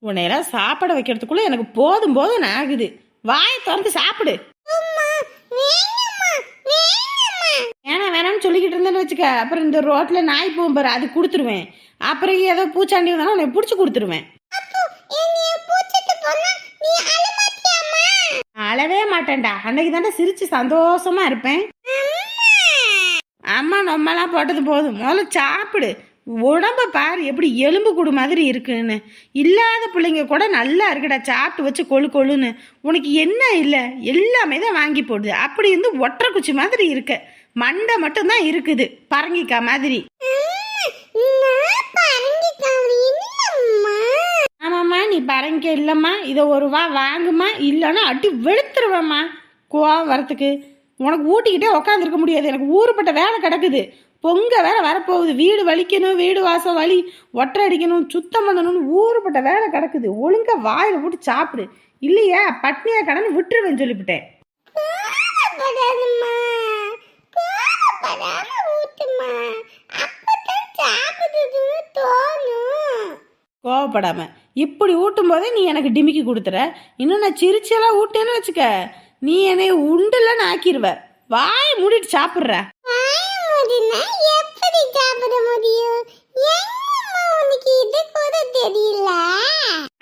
உன்னையெல்லாம் சாப்பிட வைக்கிறதுக்குள்ள எனக்கு போதும் போதும் ஆகுது. வாயை திறந்து சாப்பிடு. வேணாம்னு சொல்லிக்கிட்டு இருந்தேன்னு வச்சுக்க, அப்புறம் இந்த ரோட்ல நாய் போகும் பாரு, அது கொடுத்துருவேன். அப்புறம் ஏதோ பூச்சாண்டி வந்தாலும் உன்னை பிடிச்சி கொடுத்துருவேன். அழவே மாட்டேன்டா. அன்னைக்கு தாண்டா சிரிச்சு சந்தோஷமா இருப்பேன். அம்மா நம்மலாம் போட்டது போதும், முதல்ல சாப்பிடு. உடம்ப பாரு எப்படி எலும்பு கூடு மாதிரி இருக்குன்னு. இல்லாத பிள்ளைங்க கூட நல்லா இருக்குடா சாப்பிட்டு வச்சு கொழு கொழுன்னு. உனக்கு என்ன இல்லை, எல்லாமே தான் வாங்கி போடுது. அப்படி இருந்து ஒற்றை குச்சி மாதிரி இருக்க, மண்டை மட்டும்தான் இருக்குது பரங்கிக்கா மாதிரி. ஆமாம்மா, நீ பரங்கிக்க இல்லைம்மா, இதை ஒரு வாங்குமா, இல்லைன்னா அடி வெளுத்துருவேம்மா. கோவம் வரத்துக்கு உனக்கு ஊட்டிக்கிட்டே உக்காந்துருக்க முடியாது. எனக்கு ஊருப்பட்ட வேலை கிடக்குது. பொங்க வேற வரப்போகுது. வீடு வலிக்கணும், வீடு வாசம் வலி, ஒற்றை அடிக்கணும், சுத்தம் பண்ணணும்னு ஊருப்பட்ட வேலை கிடக்குது. ஒழுங்கா வாயில போட்டு சாப்பிடு, இல்லையா பட்னியா கடன்னு விட்டுருவேன்னு சொல்லிவிட்டேன். கோவப்படாம இப்படி ஊட்டும் போதே நீ எனக்கு டிமிக்கி கொடுத்துற. இன்னும் நான் சிரிச்செல்லாம் ஊட்டேன்னு வச்சுக்க, நீ என்னை உண்டுலன்னு ஆக்கிடுவ. வாயை மூடிட்டு சாப்பிட்ற.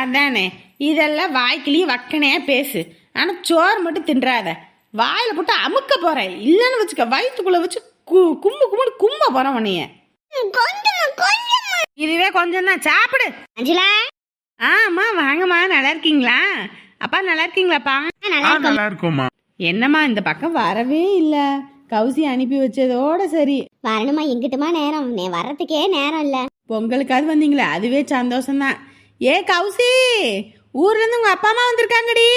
அதானே, இதெல்லாம் வாய்க்கிலேயே வக்கனையா பேசு. ஆனா சோறு மட்டும் தின்றாத. வாயில போட்டு அமுக்க போறேன், இல்லன்னு வச்சுக்க வயிற்றுக்குள்ள வச்சு கும்பு கும்பு கும்ப போறேன் உன்னைய. இதுவே கொஞ்சம் தான், சாப்பிடு. அஞ்சலா. ஆமா வாங்கம்மா, நல்லா இருக்கீங்களா? அப்பா நல்லா இருக்கீங்களாப்பா? நல்லா இருக்கும்மா. என்னம்மா இந்த பக்கம் வரவே இல்ல? கௌசி அனுப்பி வச்சதோட சரி. வரணுமா? எங்கிட்டுமா நேரம், வர்றதுக்கே நேரம் இல்ல. பொங்கலுக்காவது வந்தீங்களே, அதுவே சந்தோஷம்தான். ஏ கௌசி, ஊர்ல இருந்து உங்க அப்பா அம்மா வந்திருக்காங்கடி.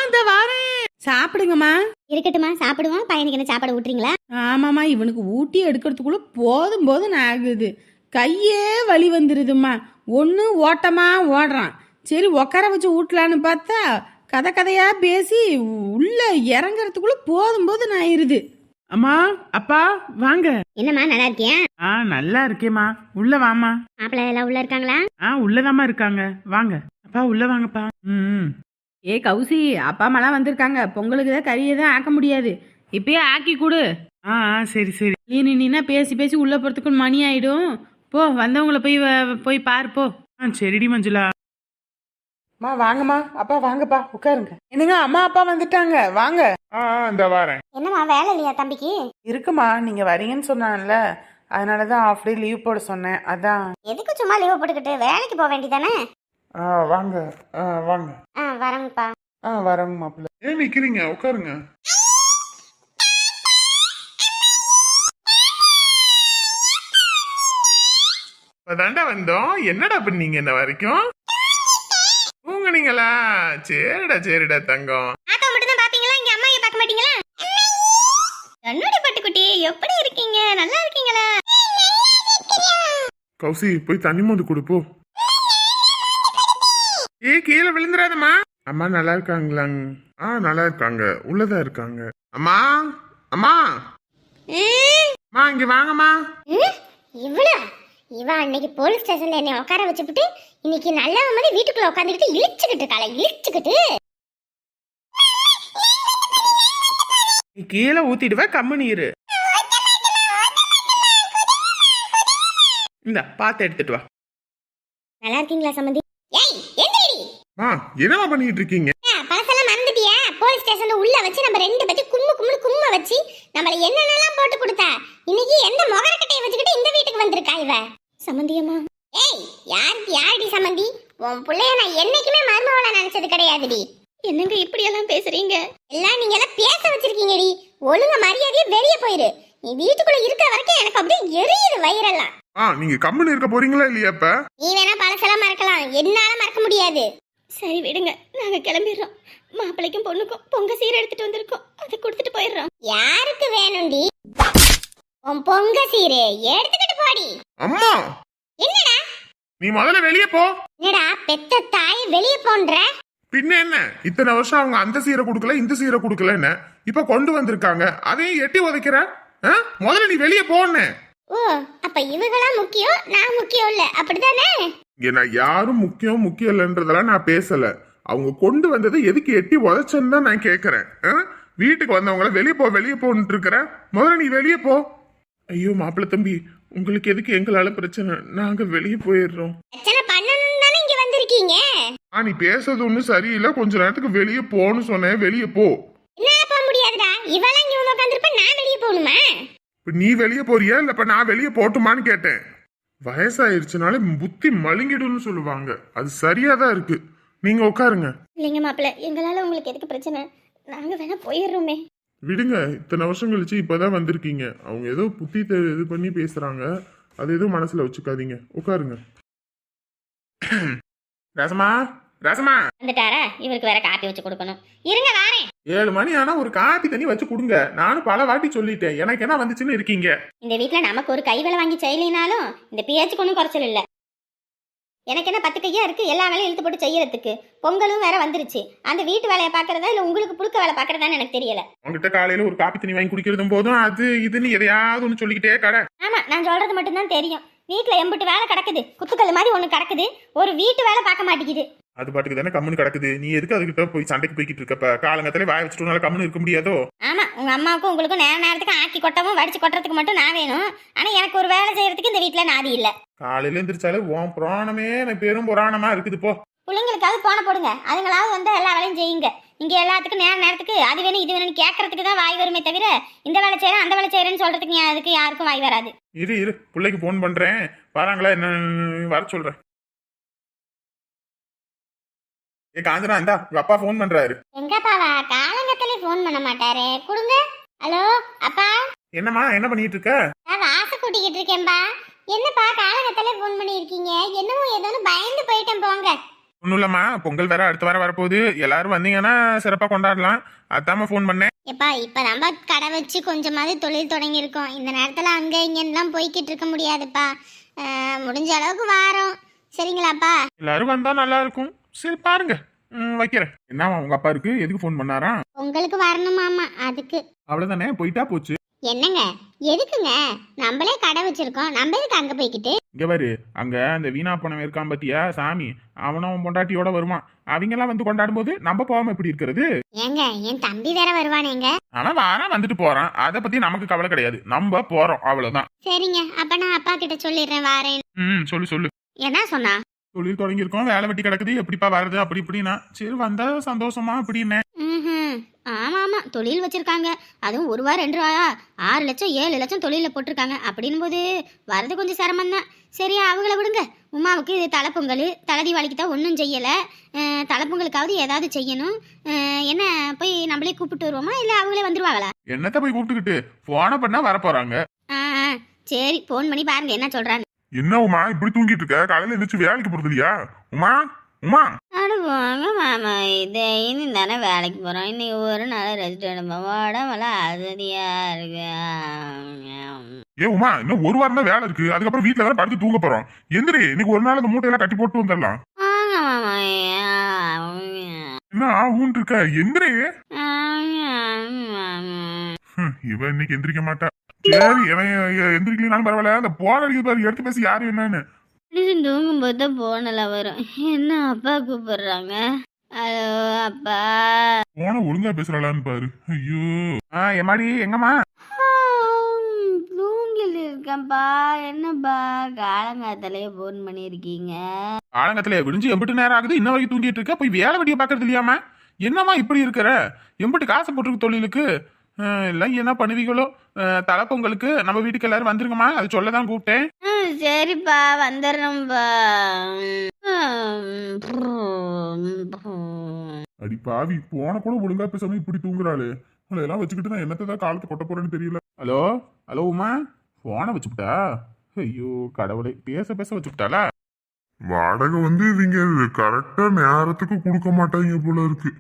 இந்த வாரேன். சாப்பிடுங்கம்மா. இருக்கட்டுமா, சாப்பிடுவோம். பையனுக்கு என்ன சாப்பாடு ஊட்டுறீங்களா? ஆமாம்மா, இவனுக்கு ஊட்டி எடுக்கிறதுக்குள்ள போதும் போதும் ஆகுது. கையே வலி வந்துருதும்மா. ஒன்று ஓட்டமா ஓடுறான். சரி உட்கார வச்சு ஊட்டலான்னு பார்த்தா கதை கதையா பேசி உள்ள இறங்கறதுக்குள்ள போதும் போதும் ஆயிருது. அம்மா, அப்பா வாங்க. என்னம்மா நல்லா இருக்கியா? நல்லா இருக்கேம்மா, உள்ள வாமா. மாப்பிள்ளை எல்லாம் உள்ள இருக்காங்களா? உள்ளதாம்மா இருக்காங்க. வாங்க அப்பா, உள்ள வாங்கப்பா. ஏ கௌசி, அப்பா அம்மாலாம் வந்திருக்காங்க. பொங்கலுக்கு தான் கறியை தான் ஆக்க முடியாது, இப்பயே ஆக்கி கொடு. சரி சரி. நீனா பேசி பேசி உள்ள போறதுக்கு மணி ஆயிடும். போ, வந்தவங்கள போய் பாரு போ. சரிடி மஞ்சுளா. அம்மா வாங்கம்மா, அப்பா வாங்கப்பா, உட்காருங்க. என்னங்க அம்மா அப்பா வந்துட்டாங்க, வாங்க. இந்த வாரேன். என்னம்மா வேலை இல்லையா தம்பிக்கு? இருக்குமா, நீங்க வரீங்கன்னு சொன்னான்ல, அதனாலதான் ஆஃப் டே லீவ் போட சொன்னேன். அதான். எதுக்கு சும்மா லீவ் போட்டுக்கிட்டு வேலைக்கு போக வேண்டியதானே? வாங்க வாங்க. வரேங்கப்பா. வரேங்க மாப்பிள்ள. ஏன் நிக்கிறீங்க, உட்காருங்க. அதாண்டா வந்தோம். என்னடா பண்ணீங்க என்ன வரைக்கும்? தூங்குனீங்களா? சரிடா தங்கம். ஆட்டோ மட்டும் தான் பாப்பீங்களா? இங்க அம்மாயை பார்க்க மாட்டீங்களா? என்னடி பட்டுக்குட்டி, எப்படி இருக்கீங்க? நல்லா இருக்கீங்களா? கௌசி, போய் தண்ணி மோந்து கொடுப்போ. கீழே விழுந்துடாதம்மா. அம்மா நல்லா இருக்காங்களாங்க? நல்லா இருக்காங்க, உள்ளதா இருக்காங்க. அம்மா அம்மா அம்மா, இங்க வாங்கம்மா. இவ அன்னைக்கு போலீஸ் ஸ்டேஷன்ல என்னை உட்கார வச்சுட்டு இன்னைக்கு நல்ல மாதிரி வீட்டுக்குள்ள உட்காந்துக்கிட்டு இழிச்சுக்கிட்டு இருக்காள, இழிச்சுக்கிட்டு. கீழே ஊத்திடுவ, கம்மு நீரு. இந்த பாத்து எடுத்துட்டு வா. நல்லா இருக்கீங்களா சம்பந்தி? ஏய் எந்திரடி. என்னமா பண்ணிட்டு இருக்கீங்க? பழசெல்லாம் மறந்துட்டியா? போலீஸ் ஸ்டேஷன்ல உள்ள வச்சு நம்ம ரெண்டு பேத்தி கும்ம வச்சு நம்மள என்னென்னலாம் போட்டு கொடுத்தா, இன்னைக்கு எந்த முகரக்கட்டையை வச்சுக்கிட்டு இந்த வீட்டுக்கு வந்திருக்கா இவ? சம்பந்தியம்மா. ஏய் யாருடி சம்பந்தி? உன் புள்ளைய நான் என்னைக்குமே மருமவளா நினைச்சது கிடையாதுடி. என்னங்க இப்படி எல்லாம் பேசுறீங்க? எல்லாம் நீங்க எல்லாம் பேச வச்சிருக்கீங்கடி. ஒழுங்கா மரியாதையா வெளியே போயிரு. நீ வீட்டுக்குள்ள இருக்கிற வரைக்கும் எனக்கு அப்படியே எரியுது வயிறெல்லாம். நீங்க கம்முன்னு இருக்க போறீங்களா இல்லையா? இப்ப நீ வேணா பழசெல்லாம் மறக்கலாம், என்னால மறக்க முடியாது. சரி விடுங்க, நாங்க கிளம்பிடுறோம். மாப்பிள்ளைக்கும் பொண்ணுக்கும் பொங்க சீரை எடுத்துட்டு வந்திருக்கோம், அதை கொடுத்துட்டு போயிடுறோம். யாருக்கு வேணும்டி உன் பொங்க சீரை? எடுத்துக்கிட்டு போடி. அம்மா என்னடா நீ முதல்ல வெளியே போ. என்னடா பெத்த தாய் வெளியே போன்ற? பின்ன என்ன, இத்தனை வருஷம் அவங்க அந்த சீரை கொடுக்கல இந்த சீரை கொடுக்கலன்னு இப்ப கொண்டு வந்திருக்காங்க, அதையும் எட்டி உதைக்கிற. முதல்ல நீ வெளியே போன்னு. ஓ, அப்ப இவங்களா முக்கியம், நான் முக்கியம் இல்ல, அப்படிதானே? இங்க நான் யாரும் முக்கியம் முக்கியம் இல்லைன்றதெல்லாம் நான் பேசல. அவங்க கொண்டு வந்ததை எதுக்கு எட்டி உதச்சன்னு தான் நான் கேட்கறேன். வீட்டுக்கு வந்தவங்கள வெளியே போன்னு இருக்கிற. முதல்ல நீ வெளியே போ. ஐயோ மாப்பிள்ள தம்பி, உங்களுக்கு எதுக்கு எங்களால பிரச்சனை? நாங்க வெளியே போயிடுறோம். பிரச்சனை பண்ணணும்னு தானே இங்க வந்திருக்கீங்க. நீ பேசுறது ஒன்றும் சரியில்லை. கொஞ்ச நேரத்துக்கு வெளியே போன்னு சொன்னேன். வெளியே போ. என்ன போக முடியாதுடா, இவெல்லாம் இங்க வந்து உட்காந்துருப்ப, நான் வெளியே போகணுமா? இப்ப நீ வெளியே போறியா இல்ல இப்ப நான் வெளியே போட்டுமான்னு கேட்டேன். வயசாயிருச்சுனாலே புத்தி மழுங்கிடும்னு சொல்லுவாங்க. அது சரியா தான் இருக்கு. நீங்க உட்காருங்க. இல்லைங்க மாப்பிள்ள, எங்களால உங்களுக்கு எதுக்கு பிரச்சனை? நாங்க வேணா போயிடுறோமே. விடுங்க. இத்தனை வருஷம் கழிச்சு இப்பதான் வந்திருக்கீங்க. அவங்க ஏதோ புத்தி இது பண்ணி பேசுறாங்க. அது எதுவும் மனசுல வச்சுக்காதீங்க. உட்காருங்க. ரசமா ரசமா வந்துட்டாரா? இவருக்கு வேற காப்பி வச்சு கொடுக்கணும். இருங்க வாரேன். 7 மணி ஆனா ஒரு காப்பி தண்ணி வச்சு கொடுங்க. நானும் பல வாட்டி சொல்லிட்டேன். எனக்கு என்ன வந்துச்சுன்னு இருக்கீங்க. இந்த வீட்டுல நமக்கு ஒரு கை வேலை வாங்கி செய்யலினாலும் இந்த பேச்சுக்கு ஒன்றும் குறைச்சல் இல்ல. எனக்கு என்ன 10 கையா இருக்கு எல்லா வேலையும் இழுத்து போட்டு செய்யறதுக்கு. பொங்கலும் வேற வந்துருச்சு. அந்த வீட்டு வேலையை பாக்குறதா இல்ல உங்களுக்கு புழுக்க வேலை பாக்குறதான்னு எனக்கு தெரியல. உங்ககிட்ட காலையில ஒரு காப்பி தண்ணி வாங்கி குடிக்கிறதும் போதும் அது இதுன்னு எதையாவது ஒன்று சொல்லிக்கிட்டே கடை. ஆமா, நான் சொல்றது மட்டும்தான் தெரியும். வீட்டுல எம்பிட்டு வேலை கிடக்குது, குத்துக்கல் மாதிரி ஒண்ணு கிடக்குது. ஒரு வீட்டு வேலை பார்க்க மாட்டேங்குது. அது பாட்டுக்கு தானே கம்முன்னு கிடக்குது. நீ எதுக்கு அதுகிட்ட போய் சண்டைக்கு போய்கிட்டு இருக்கப்ப? காலங்கத்திலே வாய வச்சுட்டு கம்முன்னு இருக்க முடியாதோ? ஆமா, உங்க அம்மாவுக்கும் உங்களுக்கும் நேரத்துக்கு ஆக்கி கொட்டவும் வடிச்சு கொட்டுறதுக்கு மட்டும் நான் வேணும். ஆனா எனக்கு ஒரு வேலை செய்யறதுக்கு இந்த வீட்டுல நாதி இல்ல. காலையில எந்திரிச்சாலே உன் புராணமே எனக்கு பெரும் புராணமா இருக்குது. போ, பிள்ளைங்களுக்காவது போன போடுங்க. அதுங்களாவது வந்து எல்லா வேலையும் செய்யுங்க. இங்க எல்லாத்துக்கும் நேரத்துக்கு அது வேணும் இது வேணும்னு கேட்கறதுக்கு தான் வாய் வருமே தவிர இந்த வேலை செய்யறேன் அந்த வேலை செய்யறேன்னு சொல்றதுக்கு அதுக்கு யாருக்கும் வாய் வராது. இரு பிள்ளைக்கு போன் பண்றேன். வராங்களா என்ன வர சொல்றேன். ஏ காஞ்சனா, இந்தா உங்க அப்பா போன் பண்றாரு. எங்கப்பாவா? காலங்கத்திலே போன் பண்ண மாட்டாரே. கொடுங்க. ஹலோ அப்பா. என்னம்மா என்ன பண்ணிட்டு இருக்க? நான் வாச கூட்டிக்கிட்டு இருக்கேன்பா. என்னப்பா காலங்கத்திலே போன் பண்ணிருக்கீங்க? என்னமோ ஏதோன்னு பயந்து போயிட்டேன் போங்க. ஒன்றும் இல்லம்மா, பொங்கல் வேற அடுத்த வாரம் வரப்போகுது. எல்லாரும் வந்தீங்கன்னா சிறப்பாக கொண்டாடலாம். அதாம்மா ஃபோன் பண்ணேன். எப்பா இப்போ நம்ம கடை வச்சு கொஞ்சமாவது தொழில் தொடங்கியிருக்கோம். இந்த நேரத்தில் அங்கே இங்கெல்லாம் போய்கிட்டு இருக்க முடியாதுப்பா. முடிஞ்ச அளவுக்கு வாரோம். சரிங்களாப்பா? எல்லாரும் வந்தா நல்லா இருக்கும். சரி பாருங்க, வைக்கிறேன். என்னவா உங்க அப்பா இருக்கு? எதுக்கு ஃபோன் பண்ணாரா? உங்களுக்கு வரணுமாமா, அதுக்கு. அவ்வளவுதானே, போயிட்டா போச்சு. என்னங்க எதுக்குங்க? நம்மளே கடை வச்சிருக்கோம், நம்ம எதுக்கு அங்க போய்கிட்டு? இங்க பாரு, அங்க அந்த வீணா பணம் இருக்கான் பாத்தியா சாமி, அவனும் பொண்டாட்டியோட வருவான். அவங்க எல்லாம் வந்து கொண்டாடும் போது நம்ம போகாம எப்படி இருக்கிறது? ஏங்க என் தம்பி வேற வருவானேங்க. அவன் வாரம் வந்துட்டு போறான். அதை பத்தி நமக்கு கவலை கிடையாது. நம்ம போறோம், அவ்வளவுதான். சரிங்க, அப்ப நான் அப்பா கிட்ட சொல்லிடுறேன் வாரேன். சொல்லு. என்ன சொன்னா? தொழில் தொடங்கியிருக்கோம், வேலை வெட்டி கிடக்குது, எப்படிப்பா வருது அப்படி இப்படின்னா. சரி வந்தா சந்தோஷமா அப்படின்னு. ஆமா ஆமா, தொழில் வச்சிருக்காங்க. அதுவும் 1 ரூபா 2 ரூபா 6 லட்சம் 7 லட்சம் தொழில போட்டிருக்காங்க. அப்படின் போது வரது கொஞ்சம் சிரமம் தான். சரி அவங்கள விடுங்க. உமாவுக்கு இது தலைப்பொங்கல், தலை தீபாவளிக்கு தான் ஒன்றும் செய்யலை. தலைப்பொங்கலுக்காவது ஏதாவது செய்யணும். என்ன போய் நம்மளே கூப்பிட்டு வருவோமா இல்லை அவங்களே வந்துருவாங்களா? என்னத்த போய் கூப்பிட்டுக்கிட்டு போன பண்ணா வர போறாங்க. சரி ஃபோன் பண்ணி பாருங்க என்ன சொல்றாங்க. என்ன உமா இப்படி தூங்கிட்டு இருக்க? காலையில எந்திரிச்சு வேலைக்கு போறது இல்லையா? உமா உமா அனுப்புவாங்க மாமா. இதை இனி தானே வேலைக்கு போகிறோம். இன்னைக்கு ஒரு நாள் ரெஸ்ட் எடுப்போம். உடம்பெல்லாம் அசதியாக இருக்கு. ஏ உமா, இன்னும் 1 வாரம் தான் வேலை இருக்கு. அதுக்கப்புறம் வீட்டுல வேற படுத்து தூங்க போறோம். எந்திரி, இன்னைக்கு ஒரு நாள் அந்த மூட்டையெல்லாம் கட்டி போட்டு வந்துடலாம். மாமா என்ன ஊன் இருக்க? எந்திரி. இவன் இன்னைக்கு எந்திரிக்க மாட்டா. சரி இவன் எந்திரிக்கலான்னு பரவாயில்ல. அந்த போன அடிக்கிறது பாரு, எடுத்து பேசி யாரு என்னன்னு. தூங்கும்போது தான் போனல வரும். என்ன அப்பா கூப்பிடுறாங்க. ஹலோ அப்பா. போன ஒழுங்கா பேசுறாளான்னு பாரு. ஐயோ எம்மாடி எங்கம்மா? தூங்கில் இருக்கேன்ப்பா. என்னப்பா காலங்காத்தாலேயே போன் பண்ணியிருக்கீங்க? காலங்கத்திலே விடிஞ்சு எம்பிட்டு நேரம் ஆகுது, இன்ன வரைக்கும் தூங்கிட்டு இருக்க. போய் வேலை வெட்டியை பாக்குறது இல்லையாமா? என்னம்மா இப்படி இருக்கிற? எம்பிட்டு காசு போட்டுருக்கு தொழிலுக்கு. எல்லாம் என்ன பண்ணுவீங்களோ? தலைப்பொங்கலுக்கு நம்ம வீட்டுக்கு எல்லாரும் வந்துருங்கம்மா, அது சொல்லதான் கூப்பிட்டேன். சரிப்பா வந்துடுறோம்ப்பா. அடி பாவி, போன கூட ஒழுங்கா பேசாம இப்படி தூங்குறாளே. அதெல்லாம் வச்சுக்கிட்டு நான் என்னத்தான் காலத்தை கொட்ட போறேன்னு தெரியல. ஹலோ ஹலோ உமா, போனை வச்சுக்கிட்டா? ஐயோ கடவுளை, பேச வச்சுக்கிட்டாளா? வாடகை இவங்க கரெக்டா நேரத்துக்கு கொடுக்க மாட்டாங்க போல இருக்கு.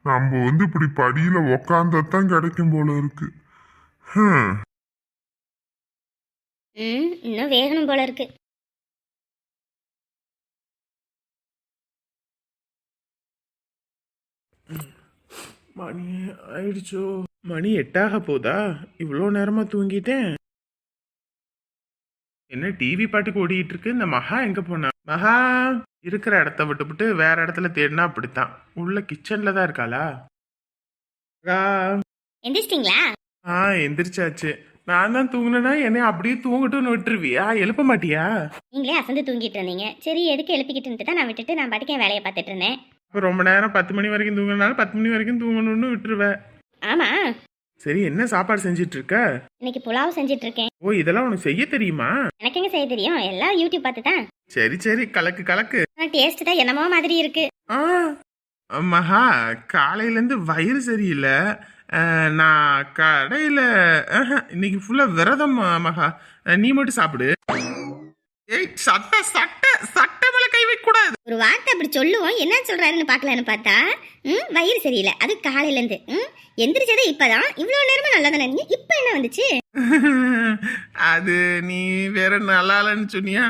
நம்ம இப்படி படியில உக்காந்ததான் கிடைக்கும் போல இருக்கு. இன்னும் வேகணும் போல இருக்கு. மணி ஆயிடுச்சோ? மணி 8 போதா? இவ்வளோ நேரமா தூங்கிட்டேன். என்ன டிவி பாட்டுக்கு ஓடிட்டு இருக்கு? இந்த மகா எங்க போனா? மகா இருக்கிற இடத்த விட்டுவிட்டு வேற இடத்துல தேடினா அப்படித்தான். உள்ள கிச்சன்ல தான் இருக்காளா? மகா. எந்திரிச்சிட்டீங்களா? எந்திரிச்சாச்சு. நான் தான் தூங்குனேன்னா என்னை அப்படியே தூங்கட்டும்னு விட்டுருவியா? எழுப்ப மாட்டியா? நீங்களே அசந்து தூங்கிட்டு இருந்தீங்க. சரி எதுக்கு எழுப்பிக்கிட்டு தான் நான் விட்டுட்டு நான் பாட்டுக்கு என் வேலையை பார்த்துட்டு இருந்தேன். இப்போ ரொம்ப நேரம் 10 மணி வரைக்கும் தூங்கினாலும் 10 மணி வரைக்கும் தூங்கணும்னு விட்டுருவேன். ஆமா, சரி, என்ன சாப்பாடு செஞ்சிட்டு இருக்க? இன்னைக்கு புலாவ் செஞ்சுட்டு இருக்கேன். ஓ, இதெல்லாம் உனக்கு செய்ய தெரியுமா? எனக்கு எங்க செய்ய தெரியும், எல்லாம் யூடியூப் பார்த்து தான். சரி சரி, கலக்கு கலக்கு. டேஸ்ட் தான் என்னமோ மாதிரி இருக்கு. மகா, காலையில இருந்து வயிறு சரியில்லை. நான் கடையில இன்னைக்கு ஃபுல்லா விரதம் மகா. நீ மட்டும் சாப்பிடு. ஏய், சட்டை சட்டை சட்டை மேல கை வைக்க கூடாது. ஒரு வார்த்தை அப்படி சொல்லுவோம், என்ன சொல்றாருன்னு பாக்கலான்னு பார்த்தா வயிறு சரியில்லை, அது காலையில இருந்து. எந்திரிச்சதே இப்பதான், இவ்வளவு நேரமா நல்லா தானே இருந்தீங்க, இப்ப என்ன வந்துச்சு? அது நீ வேற நல்லாலன்னு சொன்னியா,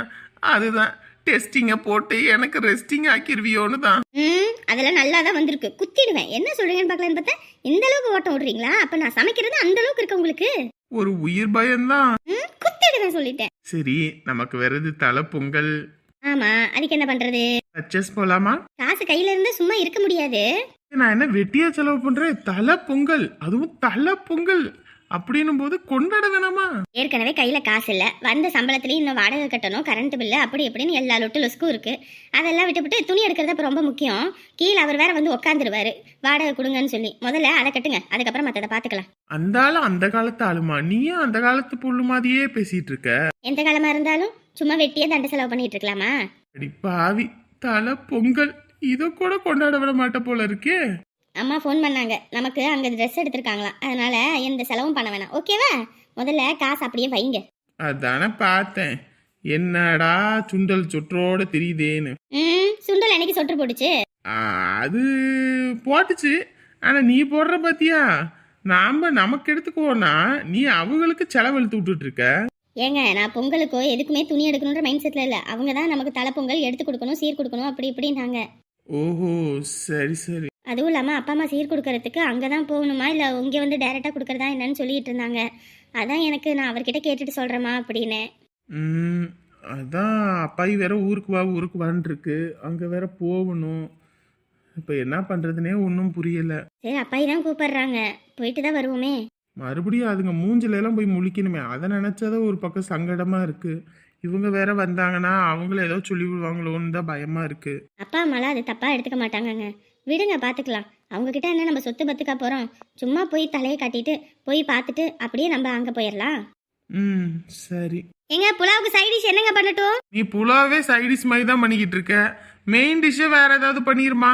அதுதான் டெஸ்டிங்க போட்டு எனக்கு ரெஸ்டிங் ஆக்கிருவியோன்னு தான். அதெல்லாம் நல்லா தான் வந்திருக்கு, குத்திடுவேன். என்ன சொல்றீங்கன்னு பாக்கலான்னு பார்த்தா இந்த அளவுக்கு ஓட்டம் விடுறீங்களா? அப்ப நான் சமைக்கிறது அந்த அளவுக்கு இருக்கு உங்களுக்கு? ஒரு உயிர் பயம்தான். குத்திடுவேன் சொல்லிட்டேன். சரி, நமக்கு வருது தலை பொங்கல். ஆமா, அதுக்கு என்ன பண்றது? பர்ச்சேஸ் போலாமா? காசு கையில இருந்து சும்மா இருக்க முடியாது. நான் என்ன வெட்டியா செலவு பண்றேன்? தலை பொங்கல், அதுவும் தலை பொங்கல் அப்படின்னும் போது கொண்டாட வேணாமா? ஏற்கனவே கையில காசு இல்ல, வந்த சம்பளத்திலயும் இன்னும் வாடகை கட்டணும், கரண்ட் பில்லு, அப்படி இப்படின்னு எல்லா லொட்டு லொஸ்க்கும் இருக்கு. அதெல்லாம் விட்டுவிட்டு துணி எடுக்கிறது அப்ப ரொம்ப முக்கியம். கீழே அவர் வேற வந்து உட்காந்துருவாரு, வாடகை கொடுங்கன்னு சொல்லி. முதல்ல அதை கட்டுங்க, அதுக்கப்புறம் மத்ததை பாத்துக்கலாம். அந்த ஆளு அந்த காலத்து ஆளுமா? நீயும் அந்த காலத்து பொண்ணு மாதிரியே பேசிட்டு இருக்க. எந்த காலமா இருந்தாலும் சும்மா வெட்டியே தண்டை செலவு பண்ணிட்டு இருக்கலாமா? அடி பாவி, தலை பொங்கல் இத கூட கொண்டாட விட மாட்ட போல இருக்கே. அம்மா ஃபோன் பண்ணாங்க, நமக்கு அங்கே ட்ரெஸ் எடுத்திருக்காங்களாம், அதனால எந்த செலவும் பண்ண வேணாம், ஓகேவா? முதல்ல காசு அப்படியே வைங்க. அதானே பார்த்தேன், என்னடா சுண்டல் சொற்றோட தெரியுதேன்னு. சுண்டல் அன்னைக்கு சொட்டு போட்டுச்சு. அது போட்டுச்சு, ஆனா நீ போடுற பாத்தியா? நமக்கு எடுத்துக்குவோன்னா நீ அவங்களுக்கு செலவெழுத்து விட்டுட்டு இருக்க. ஏங்க, நான் பொங்கலுக்கோ எதுக்குமே துணி எடுக்கணுன்ற மைண்ட் செட்ல இல்லை. அவங்க தான் நமக்கு தலை பொங்கல் எடுத்து கொடுக்கணும், சீர் கொடுக்கணும், அப்படி இப்படின்னாங்க. ஓஹோ, சரி சரி. அதுவும் இல்லாமல் அப்பா அம்மா சீர் கொடுக்கறதுக்கு அங்கே தான் போகணுமா, இல்லை இங்கே வந்து டைரெக்டாக கொடுக்குறதா என்னன்னு சொல்லிட்டு இருந்தாங்க. அதான் எனக்கு நான் அவர்கிட்ட கேட்டுட்டு சொல்கிறேம்மா அப்படின்னு. அதான் அப்பாயி வேற ஊருக்கு வான்னு இருக்கு, அங்கே வேற போகணும். இப்போ என்ன பண்ணுறதுனே ஒன்றும் புரியலை. சரி, அப்பாயி தான் கூப்பிடுறாங்க, போயிட்டு தான் வருவோமே. மறுபடியும் அதுங்க மூஞ்சில எல்லாம் போய் முழிக்கணுமே, அதை நினச்சாதான் ஒரு பக்கம் சங்கடமாக இருக்குது. இவங்க வேற வந்தாங்கன்னா அவங்கள ஏதோ சொல்லி விடுவாங்களோன்னு தான் பயமாக இருக்குது. அப்பா அம்மாலாம் அது தப்பாக எடுத்துக்க மாட்டாங்கங்க, விடுங்க பார்த்துக்கலாம். அவங்கக்கிட்ட என்ன நம்ம சொத்து பத்துக்கா போகிறோம்? சும்மா போய் தலையை காட்டிட்டு போய் பார்த்துட்டு அப்படியே நம்ம அங்கே போயிடலாம். சரி. எங்க புலாவுக்கு சைட் டிஷ் என்னங்க பண்ணட்டும்? நீ புலாவே சைட் டிஷ் மாதிரி தான் பண்ணிக்கிட்டு இருக்க, மெயின் டிஷ்ஷை வேற ஏதாவது பண்ணிருமா?